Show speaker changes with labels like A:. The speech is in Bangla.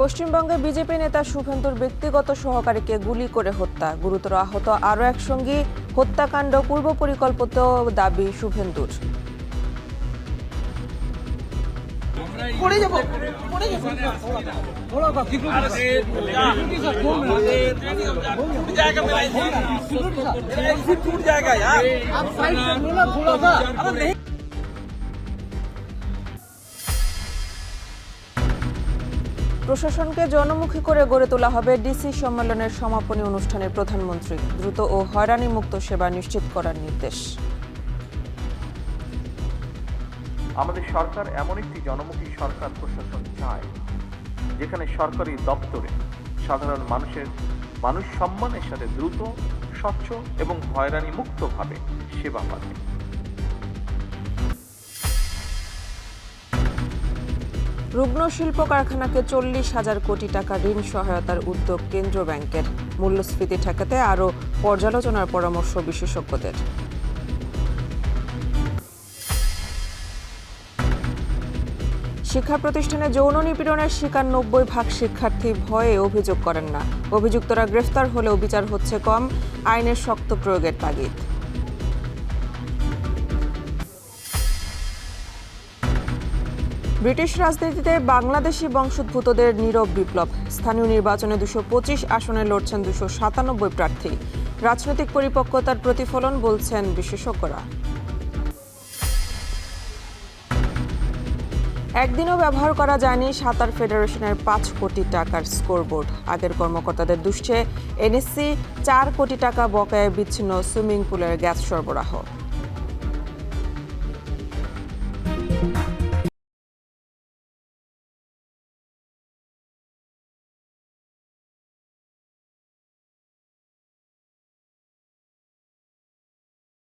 A: পশ্চিমবঙ্গে বিজেপি নেতা শুভেন্দুর ব্যক্তিগত সহকারীকে গুলি করে হত্যা, গুরুতর আহত আরও এক সঙ্গী। হত্যাকাণ্ড পূর্ব পরিকল্পিত দাবি শুভেন্দুর। প্রশাসনকে জনমুখী করে গড়ে তোলা হবে ডিসি সম্মেলনের সমাপনী অনুষ্ঠানে প্রধানমন্ত্রী। দ্রুত ও হয়রানিমুক্ত সেবা নিশ্চিত করার নির্দেশ।
B: আমাদের সরকার এমন একটি জনমুখী সরকার প্রশাসন চায়, যেখানে সরকারি দপ্তরে সাধারণ মানুষ সম্মানের সাথে দ্রুত, স্বচ্ছ এবং হয়রানিমুক্তভাবে সেবা পাবে।
A: রুগ্ন শিল্প কারখানাকে 40,000 কোটি টাকা ঋণ সহায়তার উদ্যোগ কেন্দ্র ব্যাংকের। মূল্যস্ফীতি ঠেকাতে আরও পর্যালোচনার পরামর্শ বিশেষজ্ঞদের। শিক্ষা প্রতিষ্ঠানে যৌন নিপীড়নের শিকার 90% শিক্ষার্থী ভয়ে অভিযোগ করেন না। অভিযুক্তরা গ্রেফতার হলেও বিচার হচ্ছে কম, আইনের শক্ত প্রয়োগের তাগিদ। ব্রিটিশ রাজনীতিতে বাংলাদেশি বংশোদ্ভূতদের নীরব বিপ্লব। স্থানীয় নির্বাচনে 225 আসনে লড়ছেন 297 প্রার্থী। রাজনৈতিক পরিপক্বতার প্রতিফলন বলছেন বিশেষজ্ঞরা। একদিনও ব্যবহার করা যায়নি সাঁতার ফেডারেশনের 5 কোটি টাকার স্কোরবোর্ড। আগের কর্মকর্তাদের দুষছে এনএসসি 4 কোটি টাকা বকেয়ায় বিচ্ছিন্ন সুইমিং পুলের গ্যাস সরবরাহ।